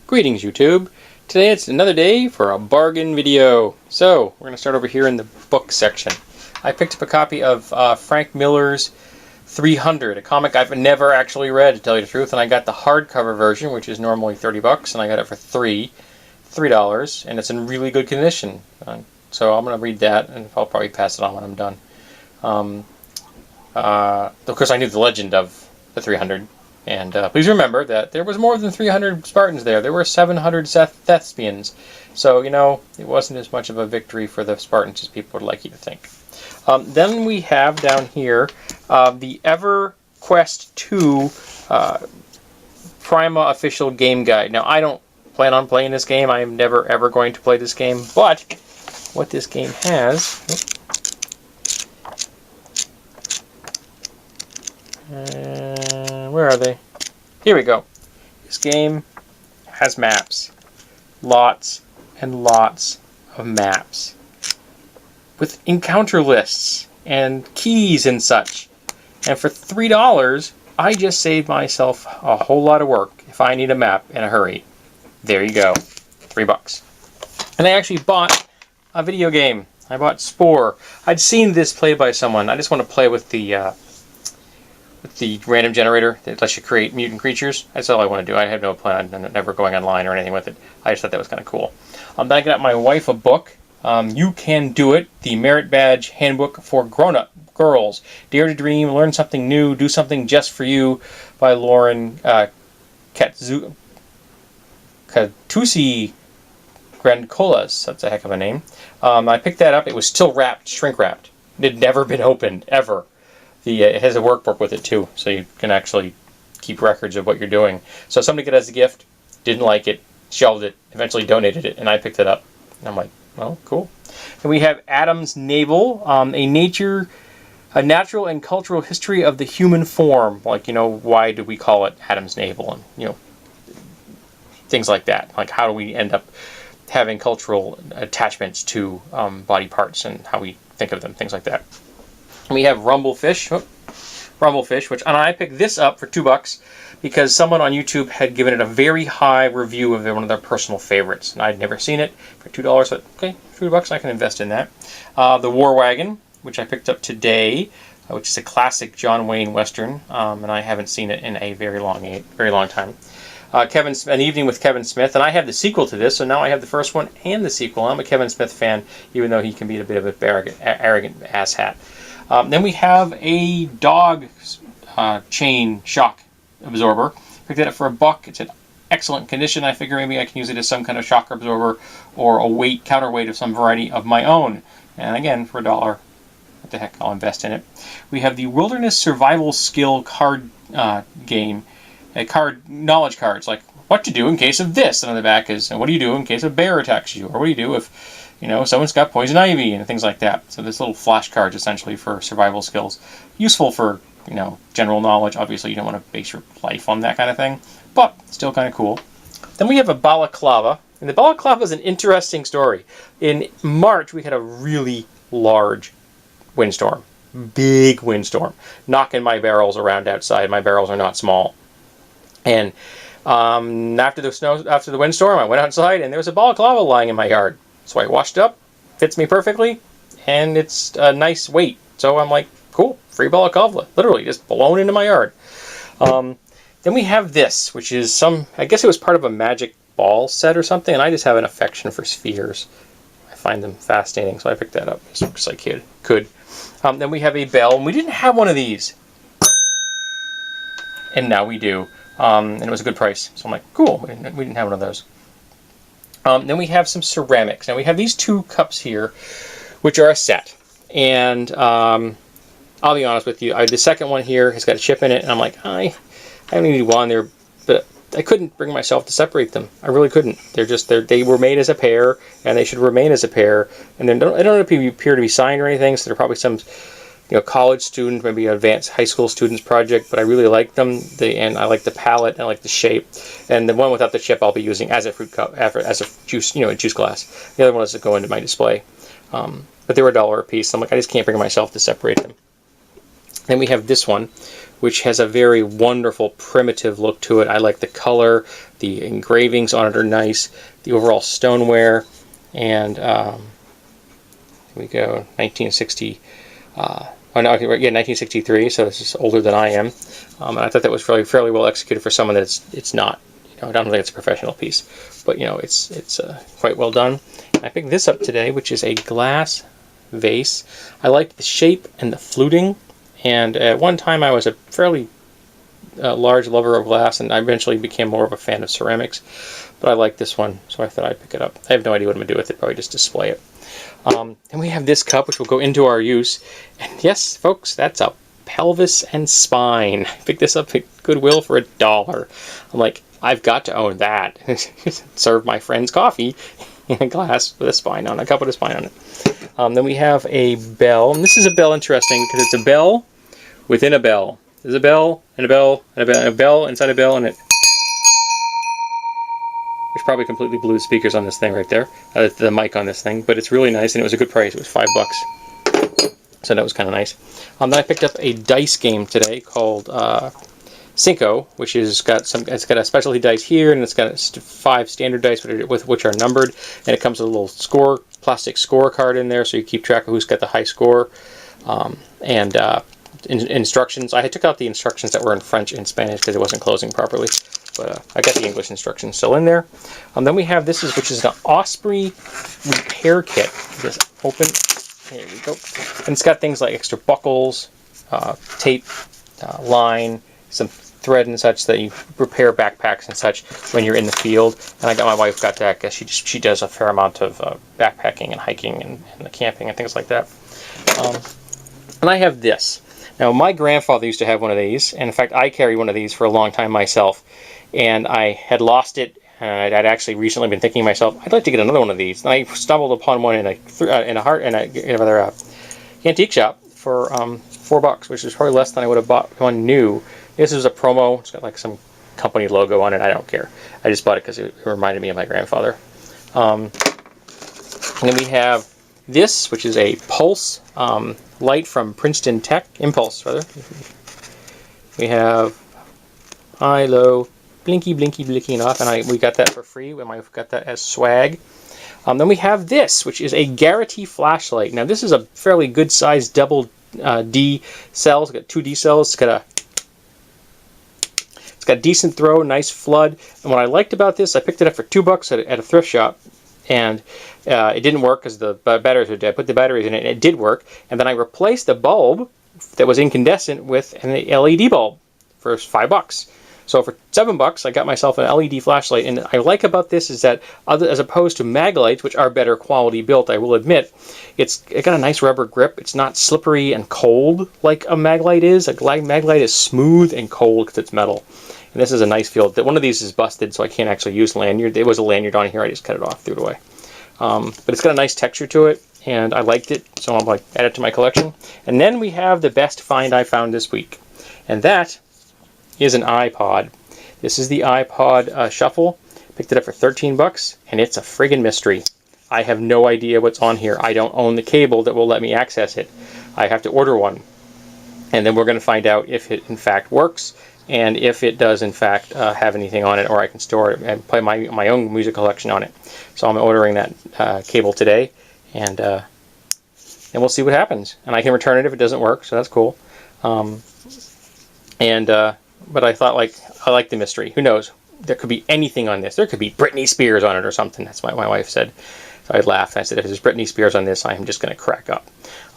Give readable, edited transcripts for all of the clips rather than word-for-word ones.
Greetings YouTube. Today it's another day for a bargain video. So we're going to start over here in the book section. I picked up a copy of Frank Miller's 300, a comic I've never actually read, to tell you the truth, and I got the hardcover version, which is normally 30 bucks, and I got it for $3, and it's in really good condition. So I'm going to read that, and I'll probably pass it on when I'm done. Of course, I knew the legend of the 300. And please remember that there was more than 300 Spartans there. There were 700 Thespians. So, you know, it wasn't as much of a victory for the Spartans as people would like you to think. Then we have down here the EverQuest 2 Prima official game guide. Now, I don't plan on playing this game. I am never, ever going to play this game. But what this game has... where are they? Here we go. This game has maps. Lots and lots of maps. With encounter lists and keys and such. And for $3, I just saved myself a whole lot of work if I need a map in a hurry. There you go. $3. And I actually bought a video game. I bought Spore. I'd seen this played by someone. I just want to play with the random generator that lets you create mutant creatures. That's all I want to do. I have no plan on never going online or anything with it. I just thought that was kind of cool. Then I got my wife a book. You Can Do It, the Merit Badge Handbook for Grown-Up Girls. Dare to Dream, Learn Something New, Do Something Just for You by Lauren Katusi Grancolas. That's a heck of a name. I picked that up. It was still wrapped, shrink wrapped. It had never been opened, ever. It has a workbook with it too, so you can actually keep records of what you're doing. So somebody got it as a gift, didn't like it, shelved it, eventually donated it, and I picked it up. And I'm like, well, cool. And we have Adam's Navel, a natural and cultural history of the human form. Like, you know, why do we call it Adam's Navel? And, you know, things like that. Like, how do we end up having cultural attachments to body parts and how we think of them, things like that. We have Rumblefish, which, and I picked this up for $2 because someone on YouTube had given it a very high review of one of their personal favorites, and I'd never seen it. For $2, I thought, okay, $3, I can invest in that. The War Wagon, which I picked up today, which is a classic John Wayne Western, and I haven't seen it in a very long time. An Evening with Kevin Smith, and I have the sequel to this, so now I have the first one and the sequel. I'm a Kevin Smith fan, even though he can be a bit of an arrogant asshat. Then we have a dog chain shock absorber. Picked that up for $1. It's in excellent condition. I figure maybe I can use it as some kind of shock absorber or a counterweight of some variety of my own. And again, for $1, what the heck, I'll invest in it. We have the Wilderness Survival Skill card game. Knowledge cards, like what to do in case of this. And on the back is, what do you do in case a bear attacks you? Or what do you do if, you know, someone's got poison ivy and things like that. So this little flashcards essentially for survival skills. Useful for, you know, general knowledge. Obviously you don't want to base your life on that kind of thing, but still kind of cool. Then we have a balaclava, and the balaclava is an interesting story. In March we had a really large windstorm. Big windstorm. Knocking my barrels around outside. My barrels are not small. And after the windstorm, I went outside and there was a balaclava lying in my yard. So I washed it up, fits me perfectly, and it's a nice weight. So I'm like, cool, free balaclava, literally just blown into my yard. Then we have this, which is I guess it was part of a magic ball set or something, and I just have an affection for spheres. I find them fascinating, so I picked that up because I could. Then we have a bell, and we didn't have one of these. And now we do. And it was a good price. So I'm like, cool, we didn't have one of those. Then we have some ceramics. Now we have these 2 cups here, which are a set. And I'll be honest with you, the second one here has got a chip in it, and I'm like, I only need one there, but I couldn't bring myself to separate them. I really couldn't. They were made as a pair, and they should remain as a pair. And they don't appear to be signed or anything, so they're probably some, you know, college student, maybe an advanced high school student's project, but I really like them. And I like the palette, and I like the shape. And the one without the chip I'll be using as a fruit cup, as a juice, you know, a juice glass. The other one is to go into my display. But they were $1 a piece. So I'm like, I just can't bring myself to separate them. Then we have this one, which has a very wonderful primitive look to it. I like the color, the engravings on it are nice, the overall stoneware, and here we go, 1960. Oh no, yeah, 1963. So this is older than I am, and I thought that was fairly well executed for someone that's it's not. You know, I don't think it's a professional piece, but you know, it's quite well done. I picked this up today, which is a glass vase. I liked the shape and the fluting, and at one time I was a fairly large lover of glass, and I eventually became more of a fan of ceramics. But I like this one, so I thought I'd pick it up. I have no idea what I'm going to do with it, probably just display it. Then we have this cup, which will go into our use. And yes, folks, that's a pelvis and spine. I picked this up at Goodwill for $1. I'm like, I've got to own that. Serve my friends coffee in a glass with a spine on it, a cup with a spine on it. Then we have a bell. And this is a bell interesting because it's a bell within a bell. There's a bell and a bell and a bell, and a bell inside a bell, and it... Which probably completely blew the speakers on this thing right there, the mic on this thing, but it's really nice, and it was a good price. It was $5, so that was kind of nice. Then I picked up a dice game today called Cinco, which is it's got a specialty dice here, and it's got 5 standard dice which are numbered, and it comes with a little plastic score card in there, so you keep track of who's got the high score, and instructions. I took out the instructions that were in French and Spanish because it wasn't closing properly. But I got the English instructions still in there. Then we have which is an Osprey Repair Kit. Just open. There we go. And it's got things like extra buckles, tape, line, some thread and such that you repair backpacks and such when you're in the field. And my wife got that because she does a fair amount of backpacking and hiking and camping and things like that. And I have this. Now, my grandfather used to have one of these, and in fact, I carried one of these for a long time myself. And I had lost it, and I'd actually recently been thinking to myself, I'd like to get another one of these. And I stumbled upon one in a antique shop for $4, which is probably less than I would have bought one new. This is a promo. It's got like some company logo on it. I don't care. I just bought it because it reminded me of my grandfather. And then we have this, which is a Pulse light from Princeton Tech. Impulse, rather. We have high, low, blinky, blinky, blinking off, and we got that for free. We might have got that as swag. Then we have this, which is a Garrity flashlight. Now, this is a fairly good-sized double D cell. It's got 2 D cells. It's got decent throw, nice flood. And what I liked about this, I picked it up for $2 at a thrift shop, and it didn't work because the batteries were dead. I put the batteries in it, and it did work. And then I replaced the bulb that was incandescent with an LED bulb for $5. So for $7, I got myself an LED flashlight, and I like about this is that as opposed to Maglites, which are better quality built, I will admit, it got a nice rubber grip. It's not slippery and cold like a Maglite is. A Maglite is smooth and cold because it's metal, and this is a nice feel. One of these is busted, so I can't actually use lanyard. There was a lanyard on here. I just cut it off, threw it away. But it's got a nice texture to it, and I liked it, so I'm like add it to my collection. And then we have the best find I found this week, and that is an iPod. This is the iPod Shuffle. Picked it up for $13, and it's a friggin' mystery. I have no idea what's on here. I don't own the cable that will let me access it. I have to order one, and then we're going to find out if it in fact works, and if it does in fact have anything on it, or I can store it and play my own music collection on it. So I'm ordering that cable today, and we'll see what happens. And I can return it if it doesn't work, so that's cool. But I thought, I like the mystery. Who knows? There could be anything on this. There could be Britney Spears on it or something. That's what my wife said. So I laughed. I said, if there's Britney Spears on this, I'm just going to crack up.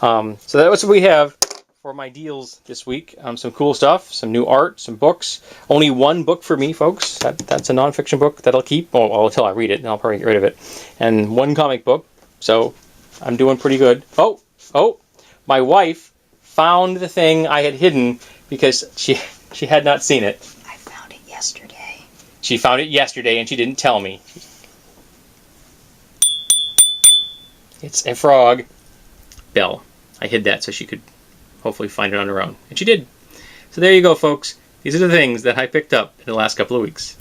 So that was what we have for my deals this week. Some cool stuff, some new art, some books. Only one book for me, folks. That's a nonfiction book that I'll keep until I read it, and I'll probably get rid of it. And one comic book. So I'm doing pretty good. Oh, my wife found the thing I had hidden because she had not seen it. I found it yesterday. She found it yesterday and she didn't tell me. It's a frog. Belle. I hid that so she could hopefully find it on her own. And she did. So there you go, folks. These are the things that I picked up in the last couple of weeks.